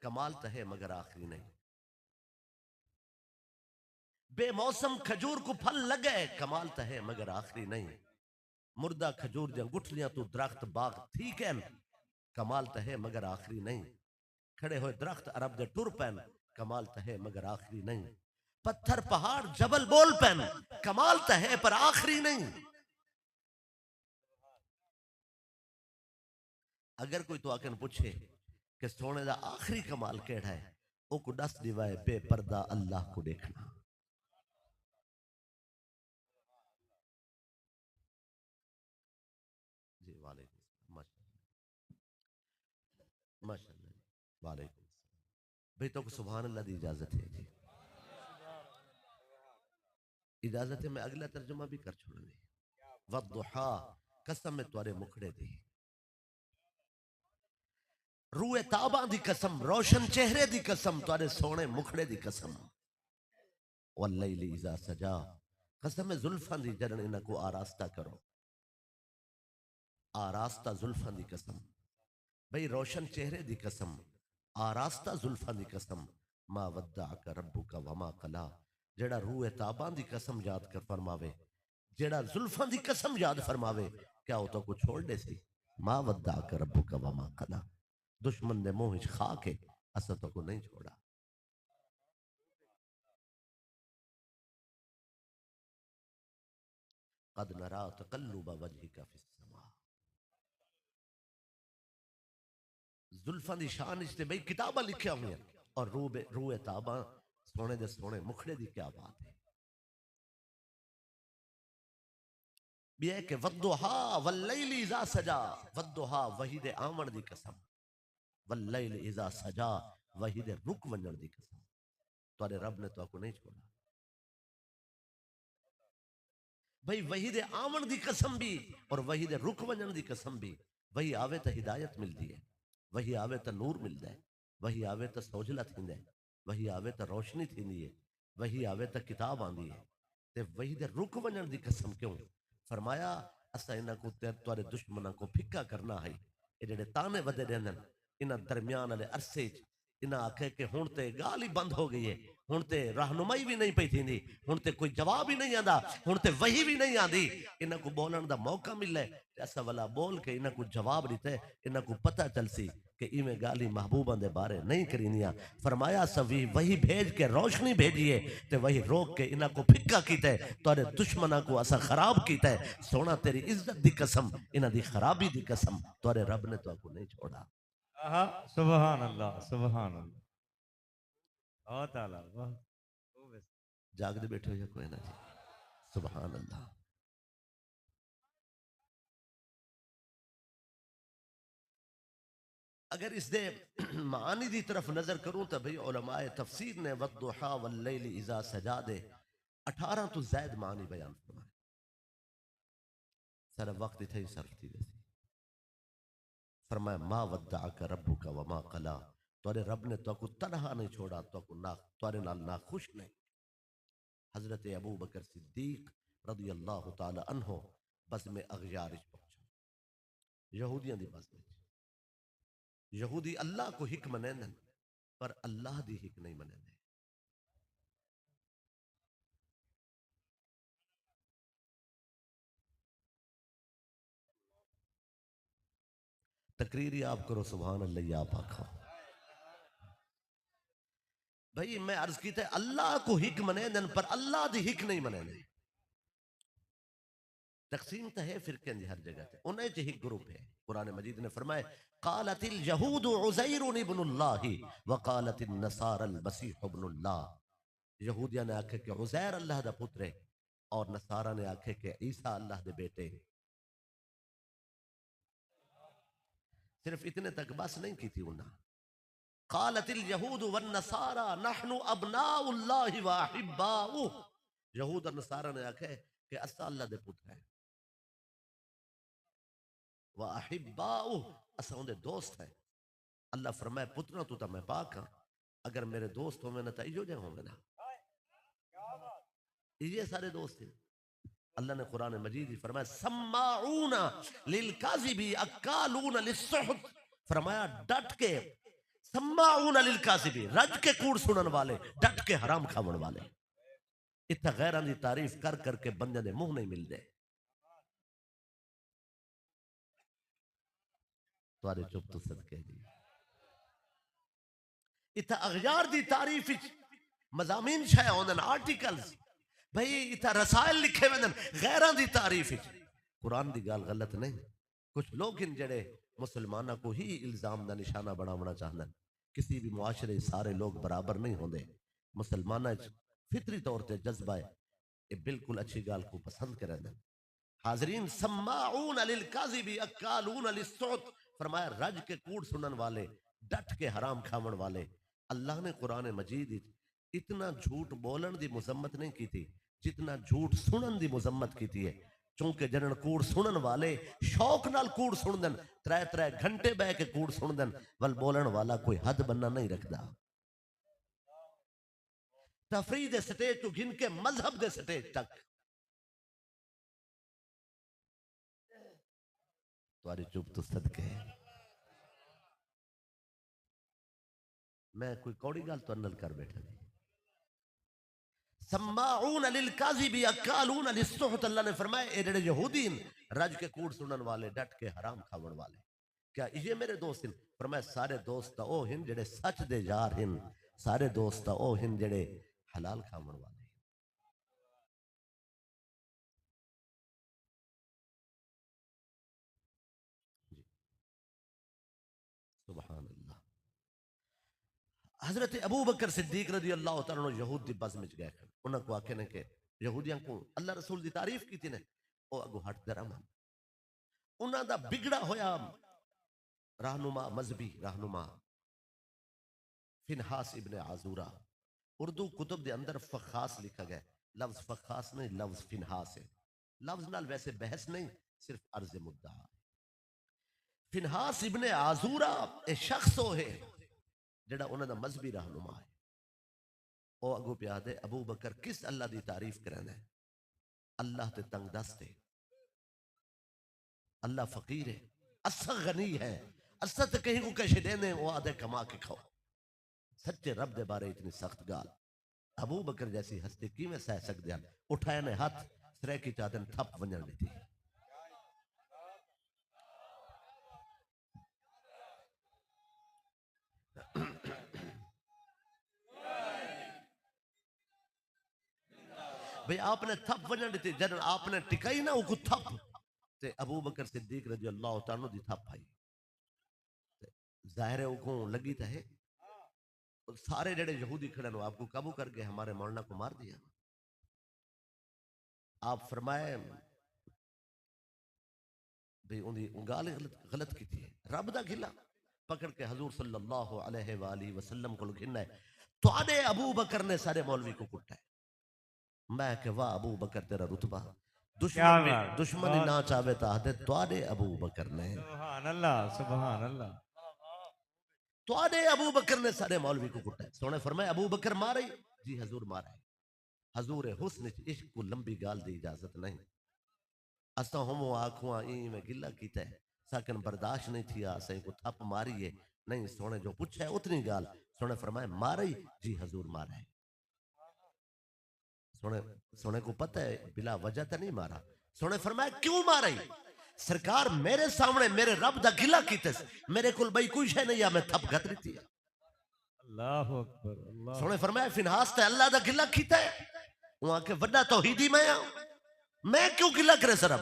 कमाल तो है मगर आखिरी नहीं। बेमौसम खजूर को फल लगे, कमाल तो है मगर आखिरी नहीं। मुर्दा खजूर दी गुठलियां तू दरख्त बाग ठीक है, कमाल तो है मगर आखिरी नहीं। खड़े हुए दरख्त अरब दे टुर पैन, कमाल तो है मगर आखिरी नहीं। पत्थर पहाड़ जबल बोल पैन, कमाल तो है पर आखिरी नहीं। अगर कोई तो आके पूछे कि सोने का आखिरी कमाल केड़ा है, वो को दस दिवाए बेपर्दा अल्लाह को देखना। जी वालेकुम माशाल्लाह वालेकुम भाई। तो सुभान अल्लाह की इजाजत है जी, इजाजत है। मैं अगला तर्जुमा भी कर छोड़नी। वद्दुहा, कसम है तुम्हारे मुखड़े दी, रूए ताबा दी कसम, रोशन चेहरे दी कसम, तुम्हारे सोने मुखड़े दी कसम। वल्लैली इज़ा सजा, कसम है जुल्फां दी जरन इन्हां को आरास्ता करो, आरास्ता जुल्फां दी कसम। भाई रोशन चेहरे दी कसम, आरास्ता जुल्फां दी कसम। मा वद्दाअका रब्बुका वमा कला, जेड़ा रूए ताबा दी कसम याद कर फरमावे, जेड़ा जुल्फां दी कसम याद फरमावे, क्या हो तो को छोड़ दे सी। मा वद्दाअका रब्बुका वमा कला, दुश्मन दे मुंह च खा के असा तो को नहीं छोड़ा। कद नरा तकल्लुब वजहिका फिस समा, जुल्फां दी शान इस ते भाई किताबा लिखिया हुई और रूए ताबा सोने दे सोने मुखड़े दी क्या बात है। ये के वद्दुहा वल्लैल इज़ा सजा, वद्दुहा वही दे आमण दी कसम, वल्लैल इज़ा सजा वही दे रुक वंजण दी कसम। तुम्हारे रब ने तो आपको नहीं छोड़ा। भाई वही दे आमण दी कसम भी और वही दे रुक वंजण दी कसम भी। वही आवे तो हिदायत मिलती है, वही आवे तो नूर मिलता है, वही आवे तो सौजला थींदा है, वही आवे तो रोशनी थींदी है, वही आवे तो किताब आंदी है। ते वही दे रुक वंजण दी कसम क्यों फरमाया, असा इन्हां को तुहारे दुश्मनां को फिक्का करना है। ये जेडे ताने वधे रहंदन इन्हां दरमियान वाले अरसे च, इन्हां आखे कि हुण ते गाल ही बंद हो गई है, हुण ते रहनुमाई भी नहीं पई थींदी, हुण ते कोई जवाब ही नहीं आंदा, हुण ते वही भी नहीं आंदी। इन्हां को बोलण दा मौका मिले ते असा वाला बोल के इन्हां को जवाब दिते, इन्हां को पता चलसी कि इवें गाली महबूबा दे बारे नहीं करींदियां। फरमाया सभी वही भेज के रोशनी भेजिए ते वही रोक के इन्हां को फिक्का कीते, तुहारे दुश्मनां को असा खराब कीते। सोना तेरी इज्जत दी कसम, इन्हां दी खराबी दी कसम, तुहारे रब ने तुहाको नहीं छोड़ा। आहा, सुभान अल्लाह, सुभान अल्लाह, बहुत आला, वाह। जागते बैठे हो या कोई ना जी, सुभान अल्लाह। अगर इस दे मानी दी तरफ नजर करूं तो भाई उलमाए तफसीर ने वद्दुहा वल्लैल इज़ा सजा दे 18 तो ज्यादा मानी बयान फरमाए। सारा वक्त इथे ही सर्फ थी वैसी। फरमाया मा वद्दाअका रब्बुका वमा कला, तुम्हारे रब ने तो तनहा नहीं छोड़ा, तो ना तुम्हारे नाल ना खुश नहीं। हजरत अबू बकर सिद्दीक रदी अल्लाह तआला अन्हो बस में अगयार पहुंचा, यहूदियों की बस में। यहूदी अल्लाह को हिक मनेंदन पर अल्लाह दी हिक नहीं मनेंदे। तकरीर ही आप करो सुभान अल्लाह ही आप आखो। भाई मैं अर्ज की थे अल्लाह को हिक मनेंदन पर अल्लाह दी हिक नहीं मनेंदे। तकसीम तो है फिरके दी हर जगह ते, उन्हें च हिक ग्रुप है। कुरान मजीद ने फरमाया कालतिल यहूद उज़ैर इब्नुल्लाह व कालतिन नसारा अल मसीह इब्नुल्लाह। यहूदिया ने आखे कि उज़ैर अल्लाह दा पुत्र है और नसारा ने आखे कि ईसा अल्लाह दे बेटे। सिर्फ इतने तक बस नहीं की थी उन्हें। कालतिल यहूद वन नसारा नहनु अबनाउल्लाहि व अहिब्बाउ। यहूद और नसारा ने आखे कि असा अल्लाह दे पुत्र है, व अहिब्बाउ असा उनके दोस्त है। अल्लाह फरमाए पुत्रों तू तो मैं पाक हाँ, अगर मेरे दोस्त होवे ना तो इो जे होवे ना, ये सारे दोस्त हैं। अल्लाह ने कुरान मजीद ही फरमाया सम्माऊना लिल काज़िबी अक्कालूना लिस्सुहत, फरमाया डट के सम्माऊन लिल काज़िबी, रज के कूड़ सुनन वाले, डट के हराम खावन वाले। इतना गैरां दी तारीफ कर करके बंदे दे मुंह नहीं मिलते। तुम्हारे चुप तो सदके जी। इतना अगयार दी तारीफ मजामीन छाए होंदन, आर्टिकल्स भाई इतना रसायल लिखे वेंदन गैरां दी तारीफ। कुरान दी गाल गलत नहीं। कुछ लोग इन जड़े मुसलमाना को ही इल्जाम का निशाना बनाना चाहते हैं। किसी भी मुआशरे सारे लोग बराबर नहीं होंगे। मुसलमाना फितरी तौर पर जज्बा है, ये बिल्कुल अच्छी गाल को पसंद करें। हाजरीन, सम्माऊन लिल काज़िबी अक्कालून लिस्सुत, फरमाया रज के कूड़ सुनन वाले, डट के हराम खावन वाले। अल्लाह ने कुरान मजीद इतना झूठ बोलन दी मुजम्मत नहीं की थी जितना झूठ सुनन दी मुजम्मत की थी है। चूंकि जनन कूड़ सुनन वाले शौक नाल कूड़ सुन देन, त्रै त्रै घंटे बह के कूड़ सुन देन, वल बोलन वाला कोई हद बन्ना नहीं रखता। तफरीह दे स्टेज तो गिन के मजहब दे स्टेज तक तुम्हारी चुप तो सदके। मैं कोई कौड़ी गाल तो अनल कर बैठा जी। सम्माऊन लिल काज़िबी अक्कालून लिस्सुहत, अल्लाह ने फरमाया ए जेड़े यहूदी रज के कूड़ सुनन वाले, डट के हराम खावन वाले, क्या ये मेरे दोस्त हैं? फरमाया सारे दोस्त ओ हिन जेड़े सच दे यार हिन, सारे दोस्त ओ हिन जेड़े हलाल खावन वाले। जी, सुभान अल्लाह। हजरत अबू बकर सिद्दीक रज़ी अल्लाह तआला अन्हु यहूद दी बज़ विच गए। उन्हां को आखे ने कि यहूदियां को अल्लाह रसूल दी तारीफ की ने, ओ अगो हट दे रहमान। उन्हां दा बिगड़ा होया रहनुमा, मजहबी रहनुमा फिनहास इब्ने आजूरा, उर्दू कुतुब दे अंदर फखास लिखा गया। लफ्ज फखास नहीं, लफ्ज फिनहास है। लफ्ज नाल वैसे बहस नहीं, सिर्फ अर्ज मुद्दा। फिनहास इब्ने आजूरा ए शख्स हो है जेड़ा उन्हां दा मजहबी रहनुमा है। ओ अगो प्या दे अबू बकर किस अल्लाह दी तारीफ करना है? अल्लाह ते तंग दस्त है, अल्लाह फकीर है, असा गनी है, असा तो कहीं को कैसे देने वो आधे कमा के खाओ। सच्चे रब दे बारे इतनी सख्त गाल अबू बकर जैसी हस्ती किवें सह सकदे हन? उठाए ने हाथ सरे की चादन थप वंजन दी। भाई आपने थप वंजन दी, जब आपने टिकाई ना वो थप ते अबू बकर सिद्दीक रज़ी अल्लाह तआला दी थप आई। जाहिर है वो लगी तो है। सारे जेड़े यहूदी खड़े नो आपको काबू करके हमारे मौलाना को मार दिया। आप फरमाए भाई उनकी गाल गलत की थी। रब दा गिला पकड़ के हजूर सल्लल्लाहु अलैहि वसल्लम को घिना है, तुहाडे अबू बकर ने सारे मौलवी को कुटा है। मैं के वाह अबू बकर तेरा रुतबा, दुश्मन ना चाहे तो आदे तुहाडे अबू बकर ने। सुभान अल्लाह, सुभान अल्लाह। तुहाडे अबू बकर ने सारे मौलवी को कुटा है। सोने फरमाए अबू बकर मारे? जी हजूर मारे। हजूर हुस्न इश्क को लंबी गाल दी इजाजत नहीं। असा हम आखुआ ई में गिला कीता है, साकन बर्दाश्त नहीं थी, असें को थप मारी है। नहीं सोने जो पूछा है उतनी गाल। सोने फरमाए मारे? जी हजूर मारा है। सोने सोने को पता है बिला वजह तो नहीं मारा। सोने फरमाया क्यों मारा? सरकार मेरे सामने मेरे रब दा गिला कीते, मेरे को भाई कोई शे नहीं या मैं थप गत दी। अल्लाहु अकबर, अल्लाह। सोने फरमाया फिनहास ते अल्लाह दा गिला कीता है, वहां के वड्डा तौहीदी मैं क्यों गिला करे सर?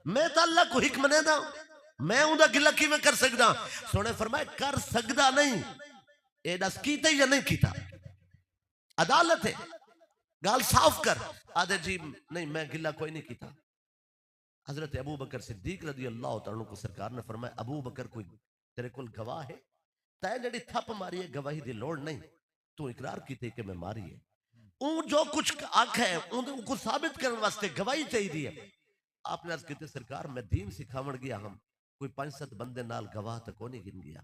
मैं तो अल्लाह को हिक मने दा, मैं उनका गिला किवें कर सकदा? सोने फरमाया कर सकदा नहीं, ए दस कीता या नहीं कीता? अदालत है, गाल साफ कर। आदे जी नहीं मैं गिला कोई नहीं कीता। हजरत अबू बकर सिद्दीक रज़ी अल्लाह तआला को सरकार ने फरमाया अबू बकर कोई तेरे को गवाह है? तै जड़ी थप मारी है गवाही की लोड़ नहीं, तू इकरार की कि मैं मारी है। जो कुछ आख है उनको साबित करने वास्ते गवाही चाहिए है। आपने अर्ज की सरकार मैं दीन सिखावन गया, हम कोई 5-7 बंदे नाल गवाह तो कोनी गिन गया।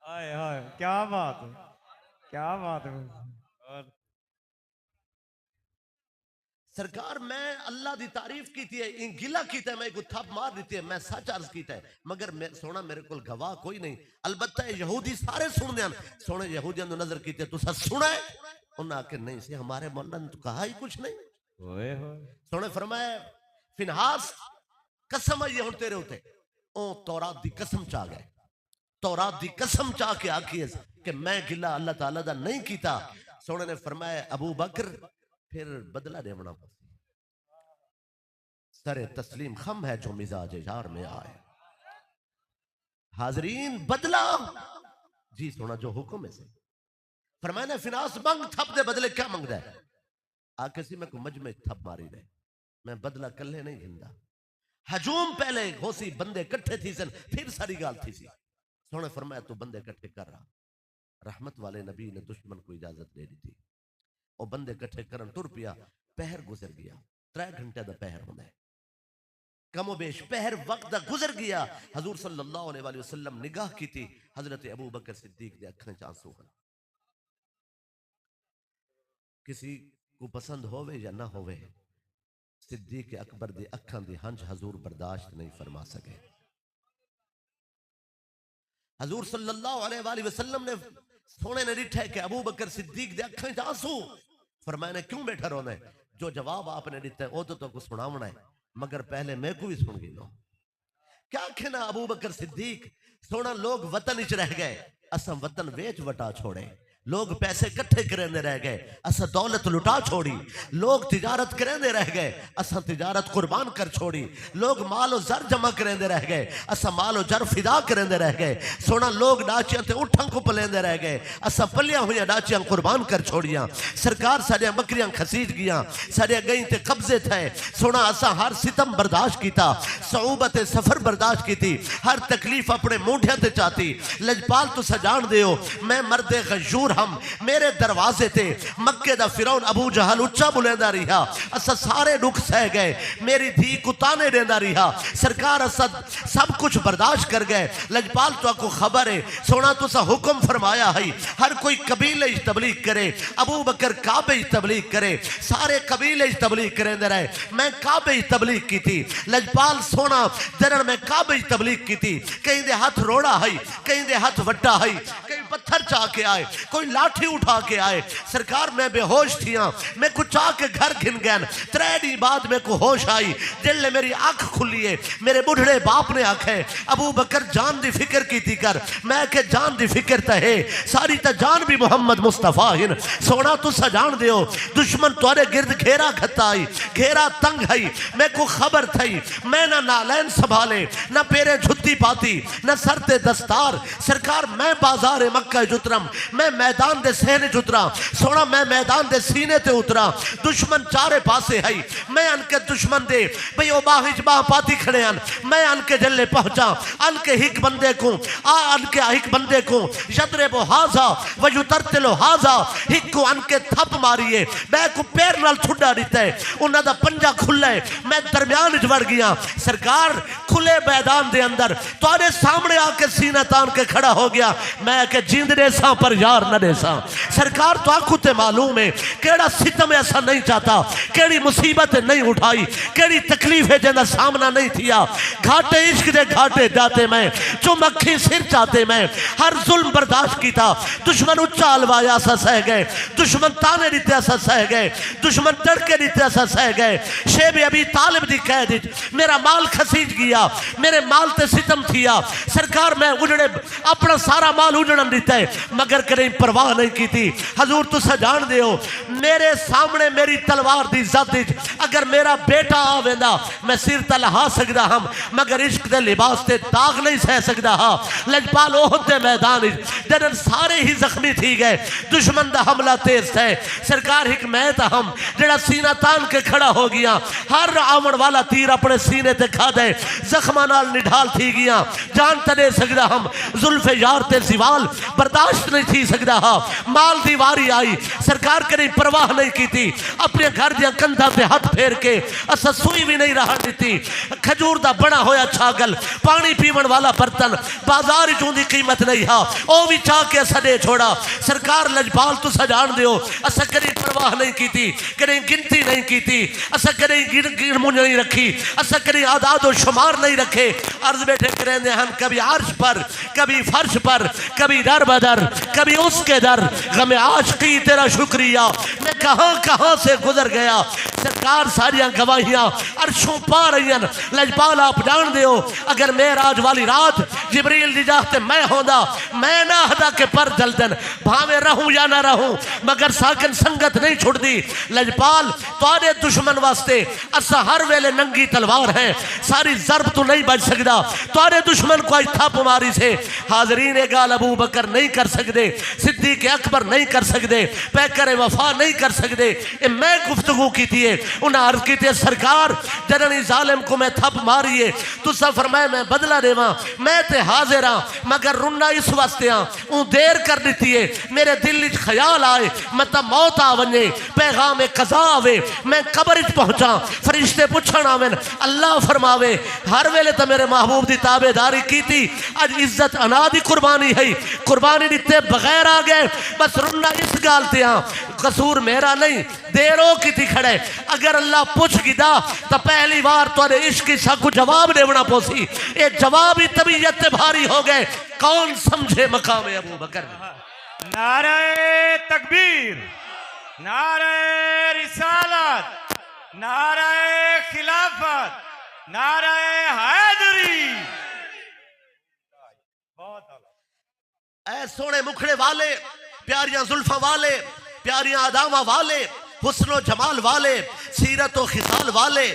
हाय हाय क्या बात है, क्या बात है। और सरकार मैं अल्लाह दी तारीफ की थी, इन गिला कीता है, मैं को थप मार दी है, मैं सच अर्ज कीता है, मगर मैं सोना मेरे को गवाह कोई नहीं। अलबत्ता यहूदी सारे सुनते हैं, सोने यहूदियों ने नजर कीते तुसा सुना है, उन्हें आके नहीं से हमारे मौला ने तो कहा ही कुछ नहीं। ओए होए सोने फरमाया फिनहास कसम आई हुन तेरे उते, ओ तौरात दी कसम चा गए, तौरात दी कसम चा के आखी है कि मैं गिला अल्लाह ताला दा नहीं कीता। सोने ने फरमाया अबू बकर फिर बदला देवना पसी, सरे तस्लीम खम है जो मिजाज यार में आए। हाजरीन बदला जी सोना जो हुक्म है से फरमाया ने फिनास मंग थप दे बदले क्या मंगदा है, आके सी मैं को मजमे थप मारी दे, मैं बदला कल्ले नहीं घिंदा। हजूम पहले होसी बंदे कट्ठे थी सन, फिर सारी गाल थी सी। सोने फरमाया तू बंदे कट्ठे कर रहा, रहमत वाले नबी ने दुश्मन को इजाजत दे दी थी, और बंदे कट्ठे करन तुर पिया। पहर गुजर गया, 3 घंटे का पहर होना है, कमो बेश पहर वक्त दा गुजर गया। हजूर सल्लल्लाहु अलैहि वसल्लम निगाह की थी, हजरत अबू बकर सिद्दीक दे अखां च आंसू हैं। किसी को पसंद होवे या ना होवे, सिद्दीक अकबर दे अखां दी हंज हजूर बर्दाश्त नहीं फरमा सके। हजूर सल्लल्लाहु अलैहि वसल्लम ने सोने ने डिठा है कि अबू बकर सिद्दीक दे अखां च आंसू, फरमाया ने क्यों बैठा रोना है, जो जवाब आपने दिता है वो तो कुछ सुनावना है, मगर पहले मैं को भी सुन गई लो। क्या कहना अबू बकर सिद्दीक, सोना लोग वतन इच रह गए, असम वतन वेच वटा छोड़े, लोग पैसे इकट्ठे करेंदे रह गए, असा दौलत लुटा छोड़ी, लोग तिजारत करेंदे रह गए, असा तिजारत कुर्बान कर छोड़ी, लोग मालो जर जमा करेंदे रह गए, असा मालो जर फिदा करेंदे रह गए। सोना लोग डाचियां ते उठां को पलेंदे रह गए, असा पलियां हुई डाचियां कुर्बान कर छोड़ियां। सरकार साडियां बकरियां खसीज गियां, साडियां गई ते कब्जे थे। सोना असा हर सितम बर्दाश्त किया, सऊबत सफर बर्दाश्त की, हर तकलीफ अपने मूंढियां ते चाहती। लजपाल तू सजान दियो, मैं मर्दे गजूर हम, मेरे दरवाजे ते मक्के दा फिरौन अबू जहल उच्चा बुलेंदा रहा, असा सारे दुख सह गए, मेरी धी को ताने देंदा रहा। सरकार असा सब कुछ बर्दाश्त कर गए। लजपाल तो को खबर है, सोना तुसा हुक्म फरमाया है हर कोई कबीले तबलीग करे, अबू बकर काबे तबलीग करे, सारे कबीले तबलीग करेंदे रहे, मैं काबे तबलीग की थी। लजपाल सोना जरन मैं काबे तबलीग की थी, कहीं दे हाथ रोड़ा है, कहीं दे हाथ वड्डा है, कहीं पत्थर चाह के आए, कोई लाठी उठा के आए। सरकार मैं बेहोश थी, मैं कुछ चाह के घर घिन गया। 3 दिन बाद मेरे को होश आई, जिले मेरी अख खुली है, मेरे बुढ़े बाप ने आखे अबू बकर जान दी फिक्र की थी कर, मैं के जान दी फिक्र तो है, सारी तो जान भी मोहम्मद मुस्तफा हिन। सोना तुसा जान दियो, दुश्मन तुआरे गिरद घेरा खत्ता आई, घेरा तंग है, मैं को खबर थी, मैं ना नालैन संभाले, ना पेरे जुत्ती पाती, ना सर ते दस्तार। सरकार मैं बाजार मक्का जुतरम, मैं मैदान दे सहने जुतरा। सोना मैं मैदान दे सीने ते उतरा, दुश्मन चारे पासे है, मैं अनके दुश्मन दे भाई ओ बाहिज बाह पाती खड़े हैं, मैं अनके जल्ले पहुंचा, अनके हिक बंदे को अनके हिक बंदे को यदरे बो हाजा वजू तरते लो हाजा, हिक को अनके थप मारिए, मैं को पैर नाल ठुड्डा दिता है, उन्हां दा पंजा खुला है, मैं दरमियान विच वड़ गया। सरकार खुले मैदान दे अंदर तुहाडे सामने आके सीना तान के खड़ा हो गया, मैं के जिंद दे सा पर यार न दे सा। सरकार तो आखू ते मालूम है केड़ा सितम ऐसा नहीं चाहता, केड़ी मुसीबत नहीं उठाई, केड़ी तकलीफ है जिंदा सामना नहीं थिया। घाटे इश्क दे घाटे जाते मैं, चुम अखी सिर चाहते मैं, हर जुल्म बर्दाश्त किया, दुश्मन उच्चा हलवाया असा सह गए, दुश्मन ताने दिते असा सह गए, दुश्मन तड़के दिते असा सह गए। शेब अबी तालिब दी कैद मेरा माल खसीज गया, मेरे माल ते सितम थिया। सरकार मैं उजड़े अपना सारा माल उजड़न दिता है, मगर कहीं परवाह नहीं की थी। हजूर तुसा जान दियो, मेरे सामने मेरी तलवार दी इज्जत अगर मेरा बेटा आवेंदा मैं सिर तलहा सकदा हम, मगर इश्क दे लिबास ते दाग नहीं सह सकदा हा। लजपाल ओहद दे मैदान जदन सारे ही जख्मी थी गए, दुश्मन दा हमला तेज है। सरकार हिक मैं ता हम जेड़ा सीना तान के खड़ा हो गया, हर आवन वाला तीर अपने सीने ते खा दे, जख्मा नाल निढाल थी गया, जान तने सकदा हम। जुल्फे यार ते सिवाल बर्दाश्त नहीं थी सकता। माल दी वारी आई, सरकार करी परवाह नहीं की थी, अपने घर दिया कंधा पे हाथ फेर के असा सुई भी नहीं रहा दी। खजूर दा बना होया छागल, पानी पीवन वाला बर्तन, बाजार चों दी कीमत नहीं हा, ओ भी चाह के असा दे छोड़ा। सरकार लजपाल तुसा जान दियो, असा करी परवाह नहीं की थी, करी गिनती नहीं की थी, असा करी गिन मुझ नहीं रखी, असा करी आदाद और शुमार नहीं रखे। अर्ज बैठे करेंगे हम कभी अर्श पर, कभी फर्श पर, कभी दर बदर, कभी उसके दर, गम आशिकी तेरा शुक्रिया मैं कहां कहां से गुजर गया। सरकार सारिया गवाहियां अर्शों पा रही हैं। लजपाल आप जान दियो, अगर मेराज वाली रात जिब्रील दी जाते मैं होंदा, मैं ना हदा के पर जलदन भावे रहूं या ना रहूं, मगर साकन संगत नहीं छुड़दी। लजपाल तुहाडे दुश्मन वास्ते असा हर वेले नंगी तलवार है, सारी जरब तू नहीं बच सकता। तुहाडे दुश्मन को आज थप मारी से हाजरीन ए गाल अबू बकर नहीं कर सकते, सिद्दीक अकबर नहीं कर सकते, पैकर वफा नहीं कर सकते। ए मैं गुफ्तगू की थी, उन्हें अर्ज की थी सरकार जननी जालिम को मैं थप मारी है, तुसा फरमाया मैं बदला देवा, मैं ते हाजिर हाँ, मगर रुना इस वास्ते हाँ ऊ देर कर दी है। मेरे दिल विच ख्याल आए मतलब मौत आ वने, पैगाम कज़ा आवे, मैं कब्र च पहुंचा, फरिश्ते पुछण आवे, अल्लाह फरमावे हर वेले तो मेरे महबूब की ताबेदारी की थी, अज इज्जत अना दी कुर्बानी है, कुर्बानी दिते बगैर आ गए। बस रुना इस गाल ते हाँ, कसूर मेरा नहीं, देरो की थी खड़े। अगर अल्लाह पूछ गिदा तो पहली बार तुरे इश्क की को जवाब देना पोसी, ये जवाब ही तबीयत भारी हो गए। कौन समझे मकाम अबू बकर। नारे तकबीर, नारे रिसालत, नारे खिलाफत, नारे हैदरी। ऐ सोने मुखड़े वाले, प्यारियां जुल्फा वाले, प्यारियां अदामा वाले, हुस्नो जमाल वाले, सीरत व खिसाल वाले,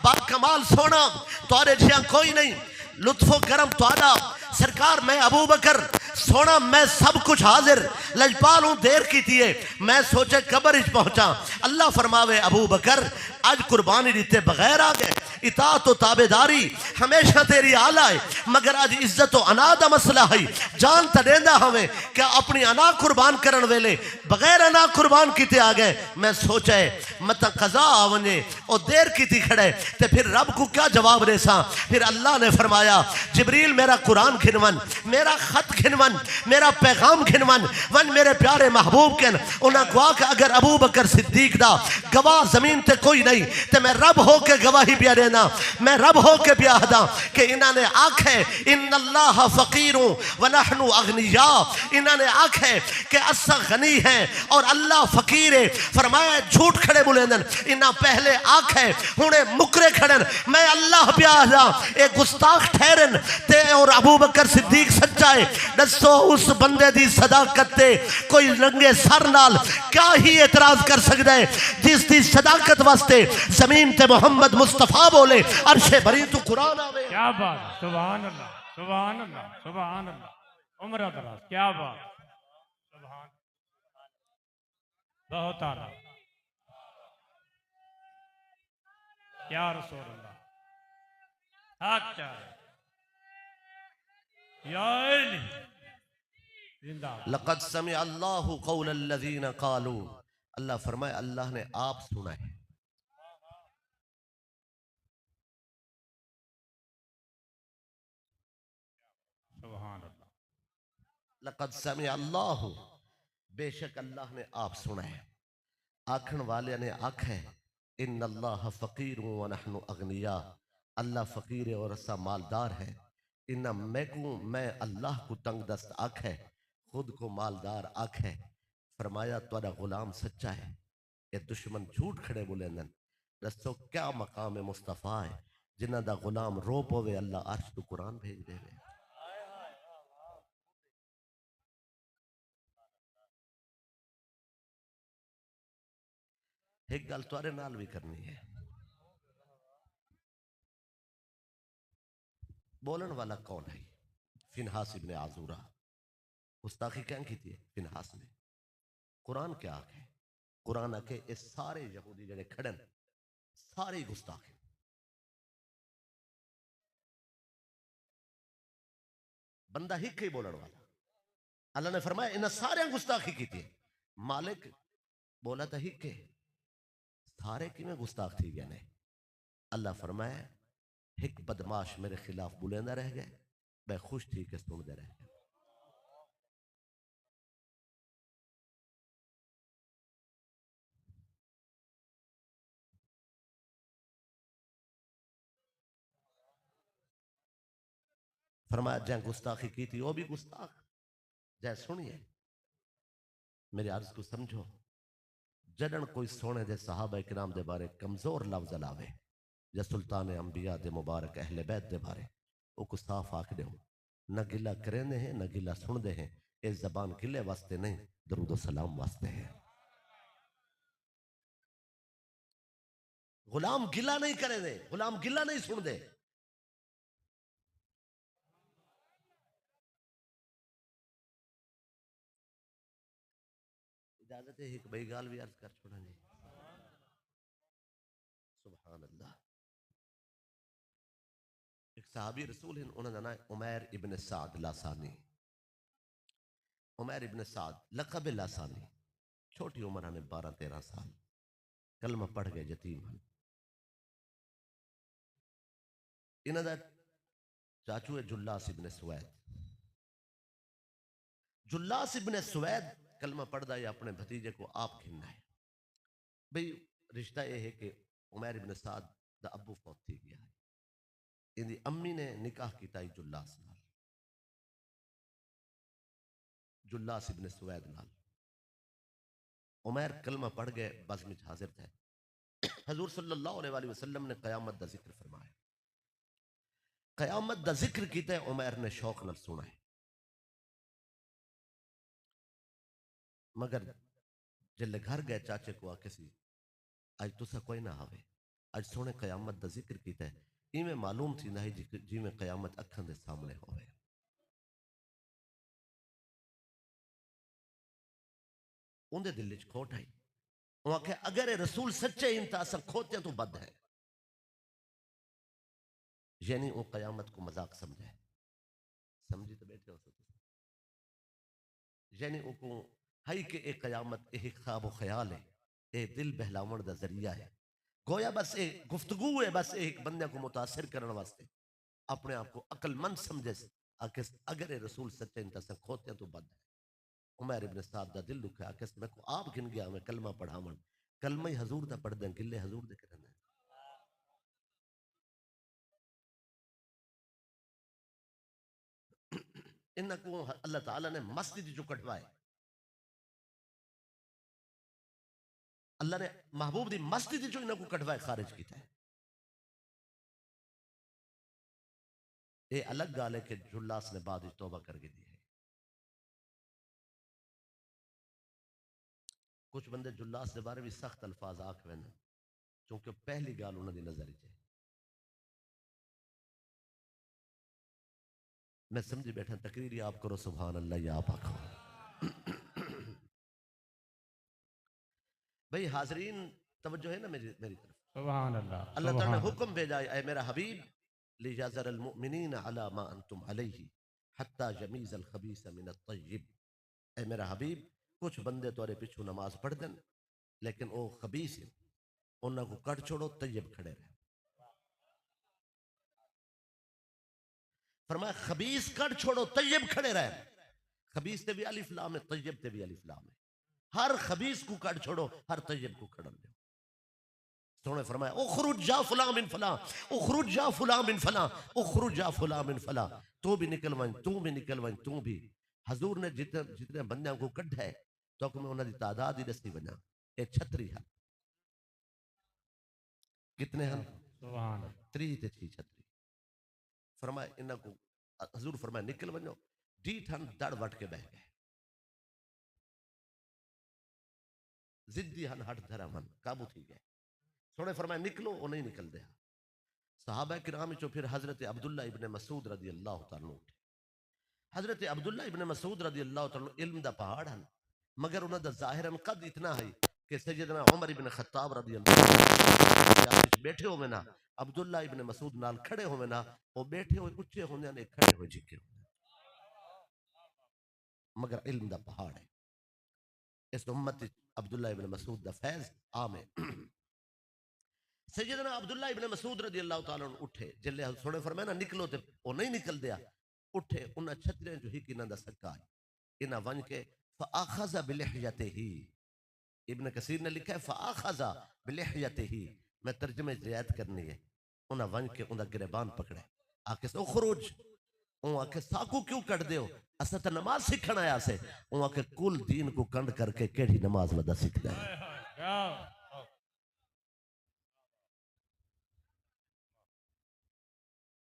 बाकमाल सोना तुरे जिया कोई नहीं, लुत्फो करम तुहाडा सरकार। मैं अबू बकर सोना मैं सब कुछ हाजिर, लजपाल हूं देर की थी, मैं सोचे कब्र च पहुंचा। अल्लाह फरमावे अबू बकर आज कुर्बानी दिते बगैर आ गए, इताअत व ताबेदारी हमेशा तेरी आला है, मगर आज इज्जत व अना दा मसला है। जान तो देंदा हमें क्या अपनी अना कुर्बान करन वेले बगैर अना कुर्बान किते आ गए। मैं सोचे मत कज़ा आ वने और देर की थी खड़े, ते फिर रब को क्या जवाब दे सा। फिर अल्लाह ने फरमाया जिब्रील मेरा कुरान खिनवन, मेरा खत खिनवन, मेरा पैगाम खिनवन वन मेरे प्यारे महबूब के। उन्हें कहा कि अगर अबू बकर सिद्दीक दा गवाह जमीन ते कोई नहीं ते मैं रब हो के गवाही पिया देना, मैं रब हो के पिया दा कि इन्होंने आखे इन्नल्लाह फकीरों व नहनु अगनिया, इन्होंने आखे कि असा गनी है और अल्लाह फकीर है। फरमाया झूठ खड़े बुलेंदन, इन्ना पहले आखे हुणे मुकरे खड़न, मैं अल्लाह पिया दा ए गुस्ताख ठहरन ते और अबू बकर सिद्दीक सच्चा है। दसो उस बंदे दी सदाकत ते कोई रंगे सर नाल क्या ही एतराज कर सकता है, जिस दी सदाकत वास्ते जमीन ते मोहम्मद मुस्तफा बोले अर्शे भरी तू कुरान आवे। क्या बात, सुभान अल्लाह, सुभान अल्लाह, सुभान अल्लाह, उम्र दराज, क्या बात, सुभान, बहुत आला, क्या रसूल अल्लाह, अच्छा या अली जिंदाबाद। लक़द समिअ अल्लाहु क़ौल अल्लज़ीना क़ालू, अल्लाह फरमाए अल्लाह ने आप सुना है। सुभान अल्लाह। लक़द समिअ अल्लाहु, बेशक अल्लाह ने आप सुना है। आखन वाले ने आखा है इन्नल्लाह फ़कीरुन व नहनु अगनिया, अल्लाह फ़कीर है और असा मालदार है। इन्ना मैं अल्लाह को तंग दस्त आख है, खुद को मालदार आख है। फरमाया तुहाडा गुलाम सच्चा है, ये दुश्मन झूठ खड़े बोलेंदन। दसो क्या मकाम मुस्तफा है, जिन्हां दा गुलाम रो पवे अल्लाह अर्श तो कुरान भेज देवे। एक गल तुहारे नाल भी करनी है, बोलन वाला कौन है? फिनहास इब्ने आज़ूरा, गुस्ताखी क्या की थी फिनहास ने? कुरान क्या आखे? कुरान आखे ये सारे यहूदी जड़े खड़न सारे ही गुस्ताख हैं। बंदा हिक ही बोलन वाला, अल्लाह ने फरमाया इन्हें सारे गुस्ताखी की थी। मालिक बोला था हिके सारे किमें गुस्ताख थी गए ने। अल्लाह फरमाया हिक बदमाश मेरे खिलाफ बुलेंदा रह गए, मैं खुश थी कि सुनते रह गए। फरमाया जै गुस्ताखी की थी वो भी गुस्ताख, जै सुनिए मेरी अर्ज को समझो। जडन कोई सोने दे सहाबा किराम दे बारे कमजोर लफ्ज लावे या सुल्तान अंबिया दे मुबारक अहले बैत दे बारे वो को साफ आख दो न गिला करेंदे हैं न गिला सुनते हैं। इस जबान गिले वास्ते नहीं, दरूदो सलाम वास्ते है। गुलाम गिला नहीं करेंदे, गुलाम गिला नहीं सुनते। इजाजत है एक बई गाल भी अर्ज कर छोड़ा जी। सुभान अल्लाह। एक सहाबी रसूल हैं, उन्होंने नाम उमैर इब्न साद लासानी। उमैर इब्न साद लक़ब लासानी, छोटी उम्र ने 12-13 साल, कलमा पढ़ गए यतीम हैं। इन्हों का चाचू है जुल्लास इब्न सुवैद। जुल्लास इब्न सुवैद कलमा पढ़दा है अपने भतीजे को आप खिलना है। भाई रिश्ता यह है कि उमैर इब्न साद दा अबू फौत थी गया है। इनकी अम्मी ने निकाह किया जुल्लास नाल, जुल्लास इब्न सुवैद नाल। उमैर कलमा पढ़ गए, बज़ में हाजिर थे। हजूर सल्लल्लाहु अलैहि वसल्लम ने कयामत का जिक्र फरमाया। कयामत का जिक्र किया, उमैर ने शौक नाल सुना है। मगर जिले घर गए चाचे को आके सी अज तुसा कोई ना आवे, अज सोने कयामत का जिक्र किया है। इवें मालूम थी ना जिमें कयामत अखन के सामने होवे। उनके दिल च खोट आई। वो आखे अगर ये रसूल सच्चे इन तो अस खोतियां तो बद है। यानी वो कयामत को मजाक समझे, समझी तो बैठे हो तुम। यानी वो हई के एक कयामत एक ख्वाब ख्याल है, एक दिल बहलावन का जरिया है। गोया बस एक गुफ्तगू है, बस एक बंदे को मुतासिर करने वास्ते अपने आप को अकलमंद समझे आके अगर ये रसूल सच्चे इन तो खोतियां तो बद है। उमैर इब्न साद दा दिल दुखा आके मैं को आप गिन गया मैं कलमा पढ़ावन, कलमा ही हजूर दा पढ़ दें, गिले हजूर दे करना। इनको अल्लाह ताला ने मस्जिद जो कटवाए, अल्लाह ने महबूब दी मस्जिद जो इनको कटवाए खारिज किया है। ये अलग गाल है कि जुल्लास ने बाद तौबा करके दी है। कुछ बंदे जुल्लास के बारे भी सख्त अल्फाज आख वे, क्योंकि पहली गाल उन्होंने नजर च। मैं समझी बैठा तकरीर आप करो सुभान अल्लाह या आप आखो। भाई हाजरीन तवज्जो है ना मेरी मेरी तरफ। सुभान अल्लाह, अल्लाह ताला ने सुभान हुक्म भेजा है, ऐ मेरा हबीब लियज़र अल मुमिनीन अला मा अंतुम अलैहि हत्ता यमीज़ अल खबीस मिन अत तय्यिब। ऐ मेरा हबीब कुछ बंदे तोरे पिछू नमाज पढ़ देन लेकिन वो खबीस है, उन्होंने को कट छोड़ो तय्यब खड़े रहे। फरमाया खबीस कट छोड़ो तय्यब खड़े रहे। खबीस ते भी अलिफ लाम है, तय्यब ते भी अलिफ लाम है। हर खबीस को कट छोड़ो, हर तय्यब को खड़ा दो। उन्होंने फरमाया उखरुज जा फला मिन फला, उखरुज जा फला मिन फला, उखरुज जा फला मिन फला। तू भी निकल वन, तू भी निकल वन, तू भी। हजूर ने जितने जितने बंदों को कढ़ा है तो मैं उन्होंने तादाद ही दसी बना। ये 36 है। कितने हैं? सुभान अल्लाह। 36। फरमाया इन्हों को हजूर फरमाया निकल वनो। डी ठन दड़ वट के बह गए। जिद्दी हन हट धर्म हन काबू थी गए। सोने फरमाया निकलो, वो नहीं निकल दिया। सहाबा किराम चो फिर हजरत अब्दुल्ला इब्ने मसूद रदी अल्लाह तआला उठे। हजरत अब्दुल्ला इब्ने मसूद रदी अल्लाह तआला इल्म दा पहाड़ हन, मगर उन्हां दा ज़ाहिरन कद इतना है कि सैयदना उमर इब्न खत्ताब रदी अल्लाह बैठे होवे ना, अब्दुल्ला इब्ने मसूद नाल खड़े होवे ना, वो बैठे हुए ऊंचे होंदे ने, खड़े हुए झिके होंदे। मगर इल्म दा पहाड़ है। इस उम्मत अब्दुल्ला इब्न मसूद दा फैज आम है। सैयदना अब्दुल्ला इब्न मसूद रज़ी अल्लाह तआला अन्हु उठे, जिले सोने फरमाया ना निकलो ते ओ नहीं निकल दिया। उठे उन्हां छतरियां जो हिक इन्हां दा सक्का है, इन्हां वन के फआखज़ बिलिहयतिही। इब्न कसीर ने लिखा है फआखज़ बिलिहयतिही, मैं तर्जुमे रियायत करनी है। उन्हां वन के उन्दा गिरबान पकड़े, आके सो खुरूज। ओ आके साकू क्यों कट दियो, असा तो नमाज सीखण आया से। ओ आके कुल दीन को कंड करके केड़ी नमाज वदा सीखदा है। हाय हाय क्या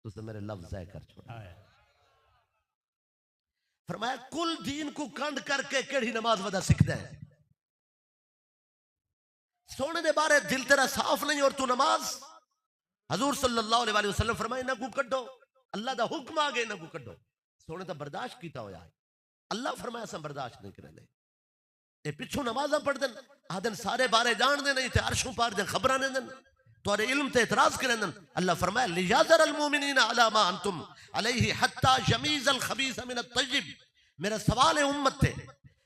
तुझे मेरे लफ्ज ज़ाय कर छोड़ा। हाय फरमाया कुल दीन को कंड करके केड़ी नमाज वदा सीखदा है। सोने दे बारे दिल तेरा साफ नहीं और तू नमाज। हजूर सल्लल्लाहु अलैहि वसल्लम फरमाया इन्हां को कड्डो, अल्लाह दा हुक्म आ गया इन्हां को कड्डो। सोने दा बर्दाश्त कीता होया है, अल्लाह फरमाया असां बर्दाश्त नहीं करेंदे। ये पिछू नमाज़ां पढ़ देन, आदन सारे बारे जान दे नहीं ते अर्शों पार दे खबरां ने देन, तोरे इल्म ते इतराज करें देन। अल्लाह फरमाया लियाज़र अल मोमिनीन अला मा अंतुम अलैहि हत्ता यमीज़ अल खबीस मिन अत तय्यिब। मेरा सवाल है उम्मत ते,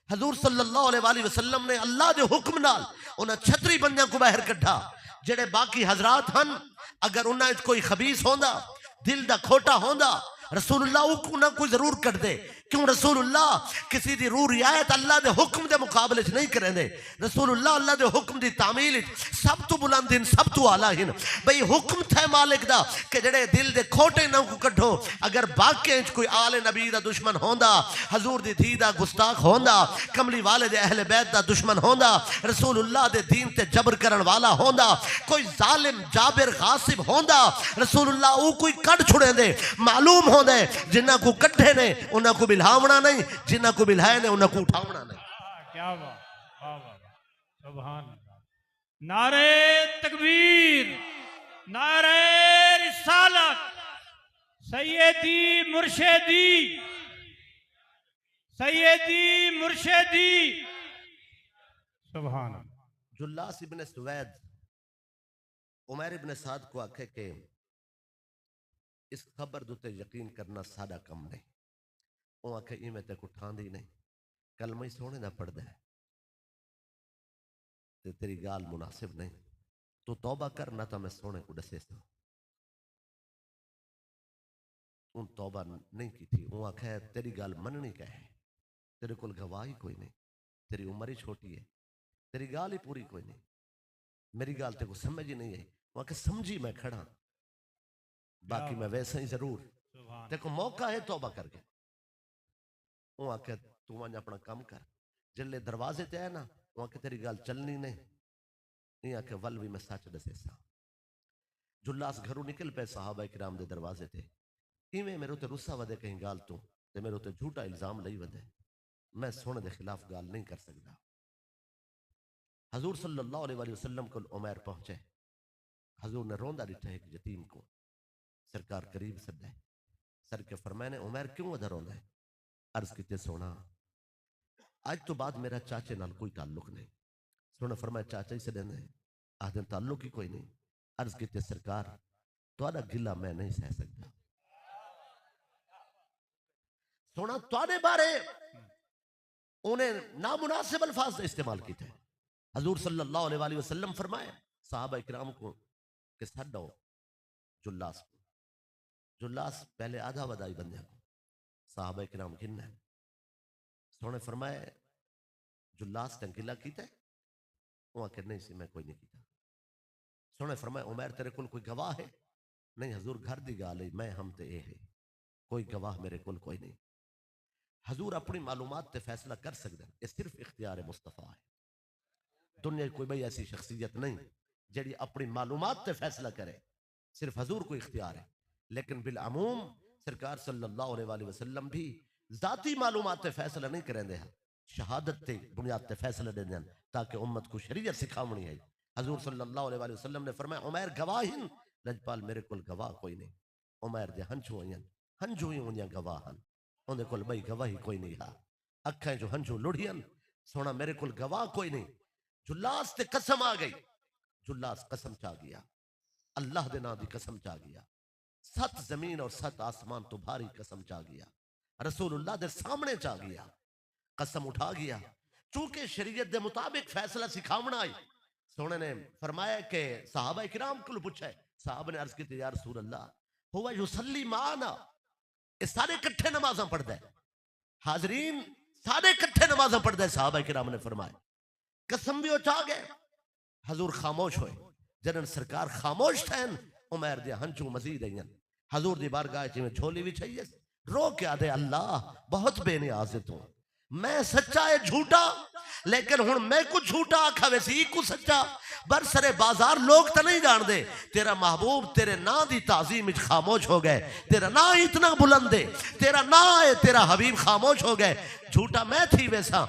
हजूर सल्लल्लाहु अलैहि वसल्लम ने अल्लाह दे हुक्म नाल उन्हां छतरी बंदियां को बाहर कढ़ा, जेड़े बाकी हजरात हन। अगर उन्हां कोई खबीस होंदा, दिल दा खोटा होंदा, रसूलुल्लाह उन्हां को जरूर कट दे। क्यों रसूलुल्लाह किसी दी रूह रियायत अल्लाह दे हुक्म दे मुकाबले च नहीं करेंदे। रसूलुल्लाह अल्लाह दे हुक्म दी तामील सब तो बुलंद हिन, सब तो आला हिन। भाई हुक्म थे मालिक दा कि जेड़े दिल दे खोटे ना को कढो। अगर वाकई च कोई आले नबी दा दुश्मन होंदा, हजूर दी धी दा गुस्ताख होंदा, कमली वाले दे अहले बैत दा दुश्मन होंदा, रसूलुल्लाह दे दीन ते जबर करन वाला होंदा, कोई जालिम जाबिर गासिब होंदा, रसूलुल्लाह वो कोई कट छुड़े दे। मालूम होंदा जिन्हां को कट्ठे ने उन्हां को बिल्हावना नहीं, जिन्हां को बिल्हाए ने उन्हां को उठावना नहीं। क्या बात वाह वाह वाह सुभान अल्लाह। नारे तकबीर, नारे रिसालत, सैयदी मुर्शिदी, सैयदी मुर्शिदी सुभान अल्लाह। जुल्लास इब्न सुवैद उमर इब्न साद को आखे के इस खबर दुते यकीन करना सादा कम नहीं। वो आखे इवें ते उठांदी नहीं, कलमा ही सोने दा पढ़दा है ते तेरी गाल मुनासिब नहीं। तू तौबा कर ना, तो मैं सोने को दसे सा। उन तौबा नहीं की थी। वो आखे तेरी गाल मननी क्या है, तेरे कोल गवाह ही कोई नहीं, तेरी उम्र ही छोटी है, तेरी गाल ही पूरी कोई नहीं, मेरी गाल तेरे को समझ ही नहीं आई। वो आखे समझी मैं खड़ा, बाकी मैं वैसे ही जरूर सुभान देखो मौका है तौबा करके। वो आखे तू वंज अपना काम कर। जिले दरवाजे ते आया ना, वो आखे तेरी गाल चलनी नहीं, ये आखे वल भी मैं सच दसे सा। जुल्लास घरों निकल पे साहबा किराम दे दरवाजे ते, इवें मेरे उते रुस्सा वदे कहीं गाल तू ते मेरे उते झूठा इल्जाम लई वदे, मैं सोने दे खिलाफ गाल नहीं कर सकता। हजूर सल्लल्लाहु अलैहि वसल्लम को उमर पहुंचे, हजूर ने रोंदा दिठा एक यतीम को, सरकार करीब सदा है। सर के फरमाने उमर क्यों अधर रोंदा है। अर्ज किते सोना आज तो बाद मेरा चाचे नाल कोई ताल्लुक नहीं। सोना फरमाया चाचा ही से देने आदम ताल्लुक ही कोई नहीं। अर्ज किते सरकार तुहाडा गिला मैं नहीं सह सकता। सोना तुहाडे बारे उन्हें नामुनासिब अल्फाज का इस्तेमाल किया है। हजूर सल्लल्लाहु अलैहि वसल्लम फरमाए साहबा इकराम को कि छड्डो जुल्लास को। जुल्लास पहले आधा वदाई बंदे को साहबा इकराम गिनना है। सोने फरमाए जुल्लास ने गिला किया है। वो आखिर नहीं सी मैं कोई नहीं किया। सोने फरमाए उमर तेरे कोल कोई गवाह है। नहीं हजूर घर दी गाल है, मैं हम ते है कोई गवाह मेरे कोल कोई नहीं। हजूर अपनी मालूमात ते फैसला कर सकते हैं, ये सिर्फ इख्तियार मुस्तफा है। दुनिया कोई भाई ऐसी शख्सियत नहीं जेड़ी अपनी मालूमात ते फैसला करे, सिर्फ हजूर को इख्तियार है। लेकिन बिल अमूम सरकार सल्लल्लाहु अलैहि वसल्लम भी जाती मालूमात ते फैसला नहीं करेंदे हैं, शहादत ते बुनियाद ते फैसला देंदे हैं ताकि उम्मत को शरीयत सिखावनी है। हजूर सल्लल्लाहु अलैहि वसल्लम ने फरमाया उमर गवाहिन लजपाल मेरे कोल गवाह कोई नहीं। उमर दे हंझू आईन हंझू ही उन्दियां गवाहन, उन्हें कोल भाई गवाही कोई नहीं हा। अखां जो हंझू लुढ़ियन सोना मेरे कोल गवाह कोई नहीं। जुल्लास ते कसम आ गई। जुल्लास कसम चा गया, अल्लाह दे नाम दी कसम चा गया, 7 जमीन और 7 आसमान तो भारी कसम चा गया, रसूलुल्लाह दे सामने चा गया। कसम उठा गया, चूंकि शरीयत के मुताबिक फैसला सिखावना आई। सोने ने फरमाया कि सहाबा इकराम को पूछा है, साहब ने अर्ज की या रसूल अल्लाह हुआ युसल्ली माना, ये सारे इकट्ठे नमाजा पढ़ता है, हाजरीन सारे इकट्ठे नमाजा पढ़ता है। साहबा इकराम ने फरमाया कसम भी उठा गए, हजूर खामोश होए। जनन सरकार खामोश थे, उमर दे हंचू मजीद आई हजूर दी बारगाह च में झोली भी चाहिए, रो के आदे अल्लाह बहुत बेनियाज तू, मैं सच्चा है झूठा, लेकिन हुन मैं कुछ झूठा आखा वैसी कुछ सच्चा, बरसरे बाजार लोग तो नहीं जानते तेरा महबूब तेरे ना दी ताजीम विच खामोश हो गए, तेरा ना इतना बुलंद है, तेरा ना है तेरा हबीब खामोश हो गए, झूठा मैं थी वैसा।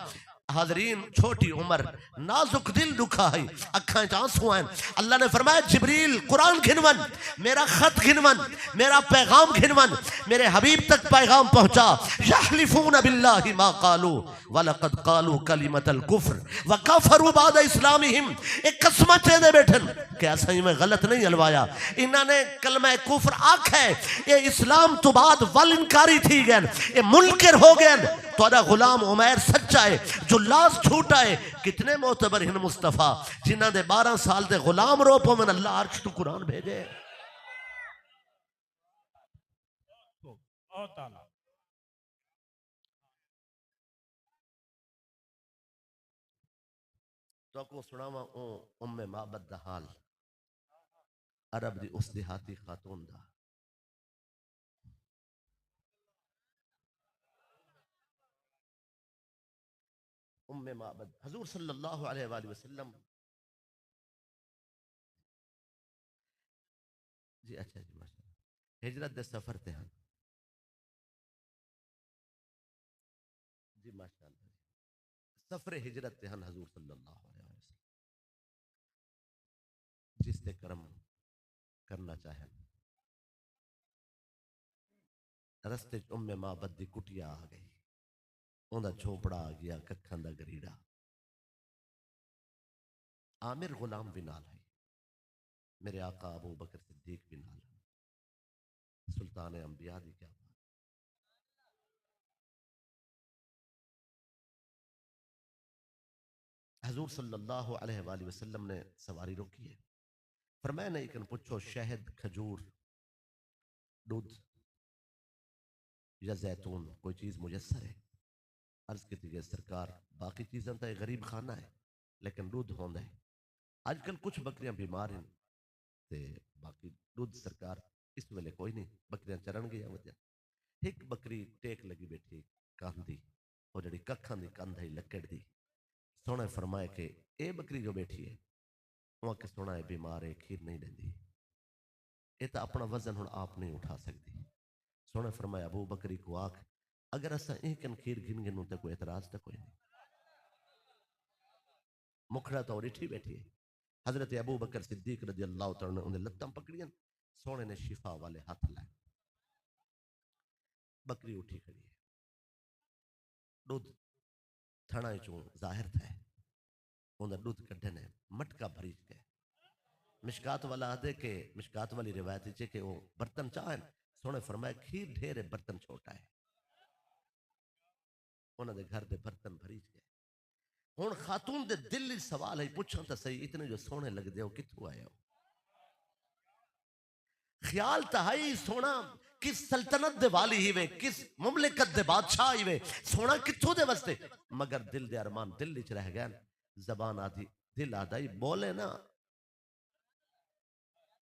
हाजरीन छोटी उम्र नाजुक दिल दुखा है, अखा च आंसू हैं। अल्लाह ने फरमाया जिब्रील कुरान घिनवन, मेरा खत घिनवन, मेरा पैगाम घिनवन, मेरे हबीब तक पैगाम पहुंचा। यहलिफून बिल्लाहि मा कालू वलकद कालू कलिमतल कुफ्र व कफरू बाद इस्लामिहिम, एक कसम चेदे बैठन कि असा में गलत नहीं हलवाया, इन्होंने कलमा कुफ्र आखे, ये इस्लाम तो बाद वल इनकारी थी गए, ये मुनकर हो गए। तोरा गुलाम उमैर सच्चा है, जो लाश झूठा है। कितने मोतबर हिन मुस्तफा जिन्हां दे 12 साल दे गुलाम रो पवन अल्लाह अर्श तो कुरान भेजे। तो को सुनावा ओ उम्मे माबद दा हाल, अरब दी उस देहाती खातून दा। उम्मे माबद हजूर सल्लल्लाहु अलैहि वसल्लम जी, अच्छा जी माशाअल्लाह, हिजरत दे सफर ते हैं जी माशाअल्लाह, सफर हिजरत ते हैं हजूर सल्लल्लाहु अलैहि वसल्लम, जिसते कर्म करना चाहे रस्ते च उम्मे माबद दी कुटिया आ गई, उनका झोपड़ा आ गया, कखा दा गरीड़ा। आमिर गुलाम भी नाल है, मेरे आका अबू बकर सिद्दीक भी नाल है, सुल्तान अंबिया दी क्या बात। हजूर सल्लल्लाहु अलैहि वसल्लम ने सवारी रोकी है, फरमाया नहीं कन पूछो शहद खजूर दूध या जैतून कोई चीज मुयसर है। अर्ज की गई सरकार बाकी चीजें तो गरीब खाना है, लेकिन दूध होंदा है। आजकल कुछ बकरियां बीमार हैं ते बाकी दूध सरकार इस वेले कोई नहीं, बकरियां चरण गई वजह एक बकरी टेक लगी बैठी कंधी, वो जड़ी कखां दी कंध है लकड़ दी। सोने फरमाया कि ए बकरी जो बैठी है वहां के सोना है बीमार है, खीर नहीं देती, ये तो अपना वजन हुण आप नहीं उठा सकती। सोने फरमाया अबू बकरी को आख अगर असा एक खीर गिन गिनू तो कोई एतराज तो कोई नहीं, मुखड़ा तो रिठी बैठी है। हजरत अबू बकर सिद्दीक रजी अल्लाह तआला ने उन्हें लत्तां पकड़ियां, सोने ने शिफा वाले हाथ लाए, बकरी उठी खड़ी है, दूध थना चो जाहिर था, उन्हें दूध कढ़े ने मटका भरी के मिशकात वाला आदे के मिशकात वाली रिवायत है कि वो बर्तन चाहे, सोने फरमाया खीर ढेर है बर्तन छोटा है, उन्होंने घर दे बर्तन भरी गए। हुण खातून दे दिल विच सवाल है, पूछां तो सही इतने जो सोने लगदे हो कित्थों आए हो? ख्याल तो है ही सोना किस सल्तनत दे वाली ही वे, किस मुमलिकत दे बादशाह ही वे, सोना कित्थों दे वस्ते, मगर दिल दे अरमान दिल विच रह गए, जबान आदि दिल आदा ही बोले ना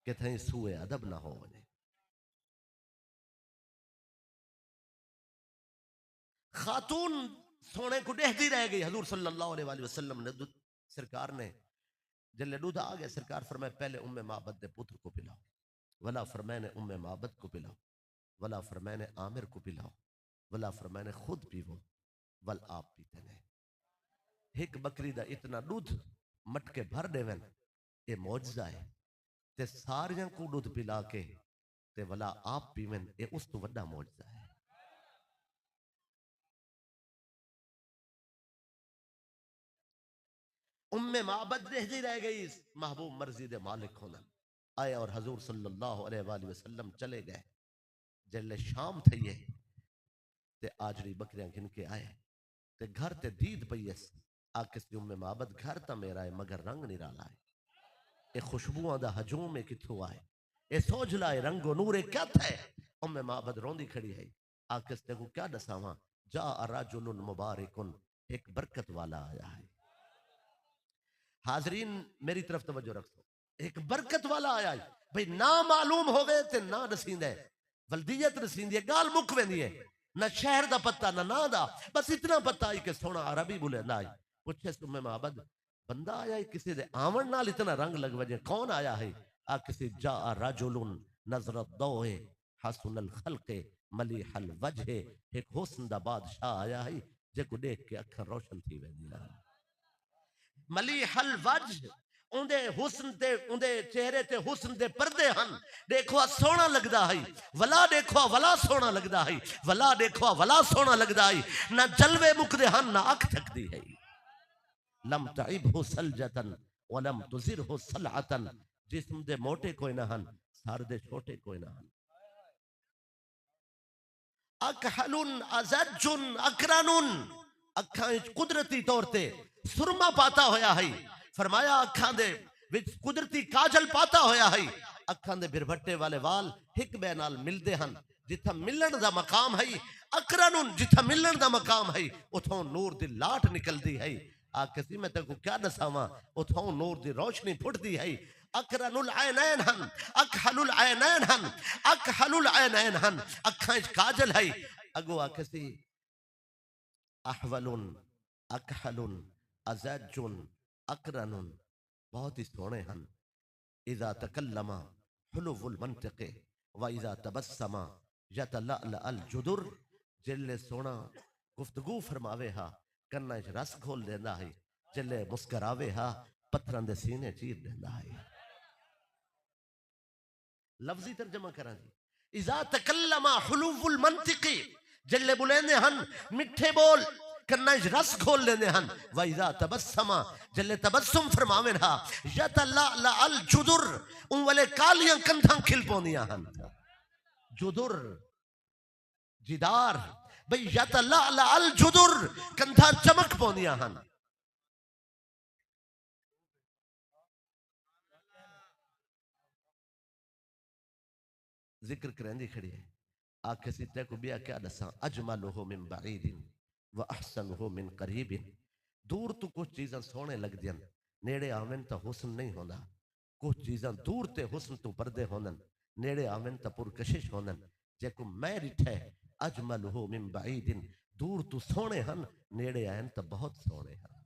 कि थई सूए अदब ना हो वने। खातून सोने को देखती रह गई। हजूर सल्लल्लाहु अलैहि वसल्लम ने सरकार ने जल्ले दूध आ गया, सरकार फरमाए पहले उम्मे माबद दे पुत्र को पिलाओ, वला फरमाए ने उम्मे माबद को पिलाओ, वला फरमाए ने आमिर को पिलाओ, वला फरमाए ने खुद पीवो, वल आप पीते ने। एक बकरी दा इतना दूध मटके भर देवन ये मौजजा है, ते सारियां को दूध पिला के ते वला आप पीवन ये उस तो वड्डा मौजजा है। उम्मे माबद रहती रह गई, महबूब मर्जी दे मालिक होना आए और हजूर सल्लल्लाहु अलैहि वसल्लम चले गए। जल्ले शाम थी है ते आजड़ी बकरियां गिन के आए, ते घर ते दीद पईस आके सी उम्मे माबद घर तो मेरा है मगर रंग निराला है ये खुशबुआं दा हजूम है किथों आए ये सोझला है रंगो नूरे क्या थे उम्मे माबद रोंदी खड़ी है आके से को क्या दसावा जा राजुलुन मुबारकुन एक बरकत वाला आया है हाजरीन मेरी तरफ तवज्जो रखो एक बरकत वाला आया है भाई ना मालूम होवे ते ना दसींदे वल्दियत दसींदी है गाल मुक वेंदी है ना शहर दा पता ना ना दा बस इतना पता है कि सोना अरबी बोले ना पूछे सुमे माबद बंदा आया है किसी दे आवन नाल इतना रंग लग वजे कौन आया है आ किसी जा रजुलुन नजरत दोए हसनुल खल्के मलीहल वजह एक हुस्न दा बादशाह आया है जेको देख के अखर रोशन थी वेंदी है मलीहल वजह उंदे हुस्न ते उंदे चेहरे ते हुस्न दे पर्दे हन देखो सोना लगदा है वला देखो वला सोना लगदा है वला देखो वला सोना लगदा है ना जलवे मुकदे हन ना अख थकदी है लम तइबहु सलजतन वलम तुजिरहु सलअतन जिस्म दे मोटे कोई ना हन सर दे छोटे कोई ना हन अकहलुन अजजुन अकरनुन अखां कुदरती तौर ते सुरमा पाता होया है फरमाया अखां दे विच कुदरती काजल पाता होया है अखां दे बिरभट्टे वाले वाल हिक बे नाल मिलदे हन जिथा मिलन दा मकाम है अकरनुन जिथा मिलन दा मकाम है उथों नूर दी लाट निकलदी है आके सी मैं तेको क्या दसावा उथों नूर दी रोशनी फुटदी है अकरनुल ऐनैन हन अकहलुल ऐनैन हन अकहलुल ऐनैन हन अखां काजल है अगो आके सी अहवलुन अकहलुन अज़जुन अकरनुन बहुत ही सोने हन इज़ा तकल्लमा हुलुवुल मंतिक़े व इज़ा तबस्समा यतलअल अल जुदुर जिले सोना गुफ्तगू फरमावे हा कन्ना च रस खोल देंदा है जिले मुस्करावे हा पत्थरां दे सीने चीर देंदा है लफ्जी तर्जमा करा जी इज़ा तकल्लमा हुलुवुल मंतिक़े जिले बुलेंदे हन मिठे बोल कन्ना च रस खोल लेंदे हन वइज़ा तबस्समा जिले तबस्सुम फरमावे हा यतलअल अल जुदुर उन वाले कालियां कंधां खिल पोंदियां हन जुदुर जिदार भाई यतलअल अल जुदुर कंधा चमक पोंदियां हन जिक्र करेंदी खड़ी है आके सीते को बिया क्या दसा अजमलुहु मिन बईदिन व अहसनुहु मिन करीबिन दूर तो कुछ चीज़ां सोने लगदियां नेड़े आवेन तो हुस्न नहीं होंदा कुछ चीज़ां दूर ते हुस्न तो पर्दे होंदन नेड़े आवेन तो पुरकशिश होंदन जेको मैं रिठे अजमलुहु मिन बईदिन दूर तो सोने हन नेड़े आन तो बहुत सोने हन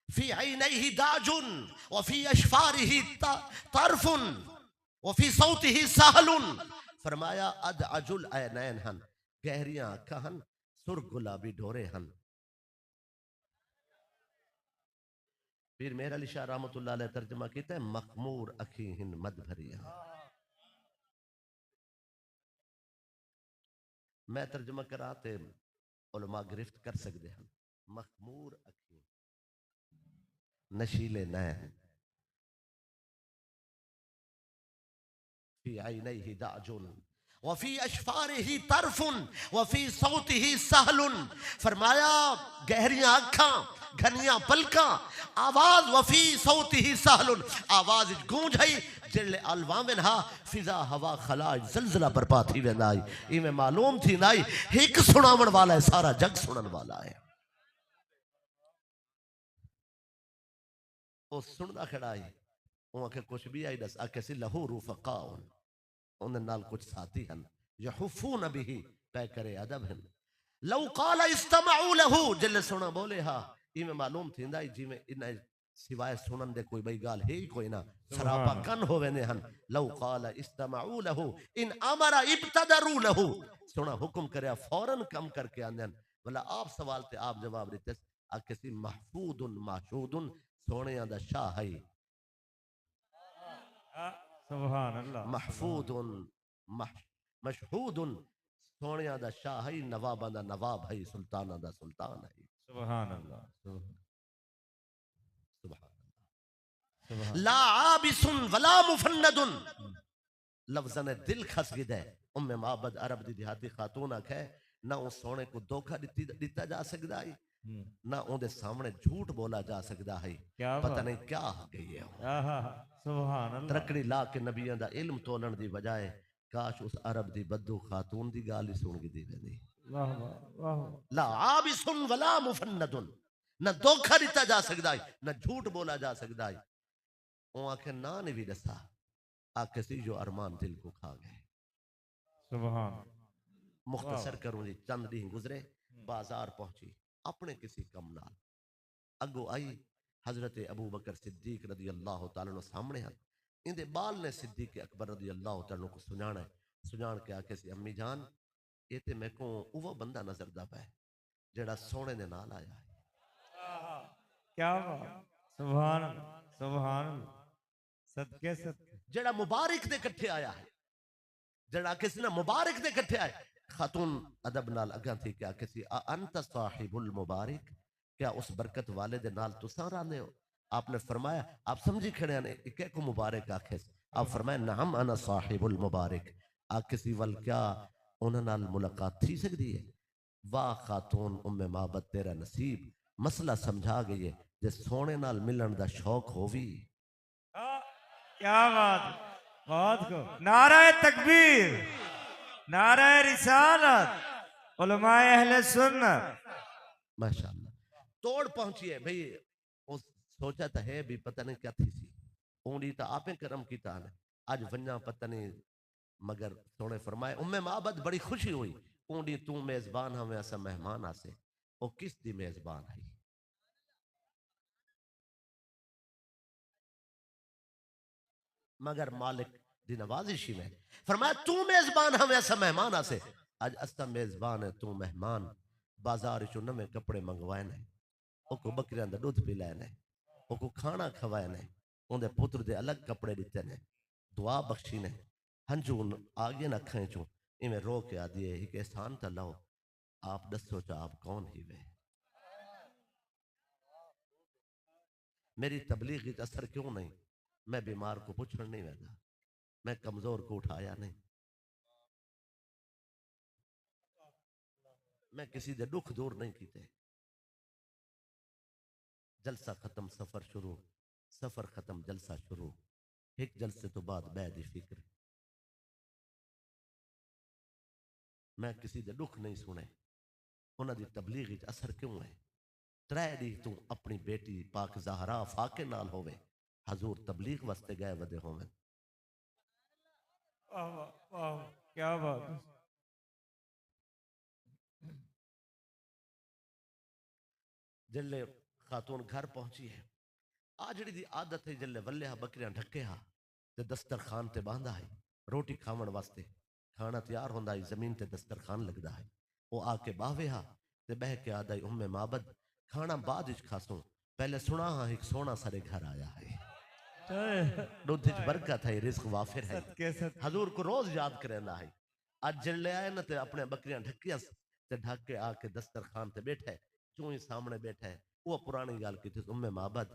फी ऐनैहि दाजुन व फी अशफारिहि तरफुन व फी सौतिहि सहलुन फरमाया अद अजुल ऐनैन हन गहरियां आंखें हन सुर गुलाबी डोरे हन फिर मेरा अली शाह रहमतुल्लाह अलैह तर्जमा कीता है मखमूर अखी हिन मद भरिया मैं तर्जमा कराते उलमा गिरफ्त कर सकते हैं मखमूर अखी नशीले नैन फी ऐनैहि दाजुन वफी अशफारिही तरफुन वफी सौतिही सहलुन फरमाया गहरियां आंखां घनिया पलका आवाज वफी सौतिही सहलुन आवाज गूंज है जिले अलवामिन हा फिजा हवा खलाज जलजला बर्पा थी वेंदा है इमे मालूम थी नाई एक सुनावन वाला है सारा जग सुनन वाला है ओ सुनदा खड़ा है ओ के कुछ भी आई दस आके सी लहू रुफकाउन उन नाल कुछ साथी हन यहुफून बिही तय करे अदब हन लौ काल इस्तमऊ लहू जिले सुना बोले हा इमे मालूम थींदा जिमे इन सिवाय सुनन दे कोई बई गाल है ही कोई ना सरापा कन होवे ने हन लौ काल इस्तमऊ लहू इन अमरा इब्तदरू लहू सुना हुक्म करे फौरन कम करके आंदन बोला आप सवाल ते आप जवाब देते आ किसी महफूदुन माशूदुन सोने दा शाह है सुभान अल्लाह महफूदुन मशहूदुन सोने दा शाह है नवाबा दा नवाब है सुल्ताना दा सुल्तान है सुभान अल्लाह सुभान अल्लाह सुभान ला आबिसुन वला मुफन्नदुन लफ्ज़न दिल खस गिदा है। उम्मे माबद अरब दी देहाती खातून आखे ना उस सोने को धोखा दिता जा सकता है, ना उनके सामने झूठ बोला जा सकता है। क्या पता बात नहीं क्या आ गई है। आहा सुभान अल्लाह तरकड़ी ला के नबियों का इल्म तोलन की बजाय काश उस अरब दी बद्दू खातून की गाल ही सुन दी वेंदी। वाह वाह वाह ला आबिसुन वला मुफन्नदुन, न धोखा दिता जा सकता है, न झूठ बोला जा सकता है। वो आखे ना ने भी दसा आखे सी जो अरमान दिल को खा गए। सुभान मुख्तसर करूं जी, चंद दिन गुजरे, बाजार पहुंची अपने किसी कम नाल, अगो आई हजरत अबू बकर सिद्दीक रदी अल्लाह तआला अन्हु सामने हैं। इंदे बाल ने सिद्दीक अकबर रदी अल्लाह तआला अन्हु को सुनाना है। सुनान के आके सी अम्मी जान ये ते मैं को वो बंदा नजर दा पै जेड़ा सोने दे नाल आया है। क्या बात सुभान अल्लाह सुभान अल्लाह सदके सदके जेड़ा मुबारक दे कट्ठे आया है, जेड़ा किसी ने मुबारक दे कट्ठे आए। खातून अदब नाल अगा थी क्या किसी अंत साहिबुल मुबारक, क्या उस बरकत वाले दे नाल तुसा रहने हो? आपने फरमाया आप समझी खड़े ने इके को मुबारक आखे। आप फरमाया नहम अना साहिबुल मुबारक। आ किसी वल क्या उन्हां नाल मुलाकात थी सकती है? वाह खातून उम्मे माबद तेरा नसीब मसला समझा गई है। जे सोने नाल मिलन दा शौक होवी क्या बात बहुत को नाराए तकबीर नाराए रिसालत उलमाए अहले सुन्नत माशाअल्लाह तोड़ पहुंची है भाई। वो सोचा तो है भी पता नहीं क्या थी सी ऊँडी तो आपे करम की तान आज वन्या पता नहीं, मगर सोने फरमाए उम्मे माबद बड़ी खुशी हुई। ऊँडी तू मेजबान हमें ऐसा मेहमान आसे वो किस दी मेजबान है? मगर मालिक दी नवाजिशी में फरमाया तू मेजबान हमें ऐसा मेहमान आसे। आज असा मेजबान है तू मेहमान। बाजार चो नवे कपड़े मंगवाए ने, ओको बकरियां दा दूध पिलाए ने, ओको खाना खवाए ने, उनके पुत्र दे अलग कपड़े दिते ने, दुआ बख्शी ने। हंजू आ गए न अखें चो इवें रो के आ दिए एक एहसान तो लो आप दसो चा आप कौन ही वे? मेरी तबलीग इच असर क्यों नहीं? मैं बीमार को पूछने नहीं लगा, मैं कमजोर को उठाया नहीं, मैं किसी दे दुख दूर नहीं कीते। जलसा खत्म सफर शुरू, सफर खत्म जलसा शुरू, एक जलसे तो बाद बैद फिक्र। मैं किसी दे दुख नहीं सुने, उन्हां दी तबलीग विच असर क्यों है? त्रै दी तू अपनी बेटी पाक ज़हरा फाके नाल होवे, हजूर तबलीग वास्ते गए वदे होवे। वाह वाह वाह क्या बात जल्ले खातून घर पहुंची है, आ जड़ी दी आदत है जल्ले वल्ले हा बकरियां ढके हा ते दस्तरखान ते बांधा है रोटी खावन वास्ते। खाना तैयार होंदा है जमीन ते दस्तरखान लगदा है। वो आके बावे हा ते बह के आदा उम्मे माबद खाना बाद विच खासूं, पहले सुना हा एक सोना सारे घर आया है। दुध विच बरकत है, रिज़्क वाफिर है। सदके सदके हजूर को रोज याद करेंदा है। आज जल्ले आए न ते अपने बकरियां ढकियास ते ढक के आके दस्तरखान ते बैठे चूं ही सामने बैठे। वो पुरानी गाल की थी उम्मे माबद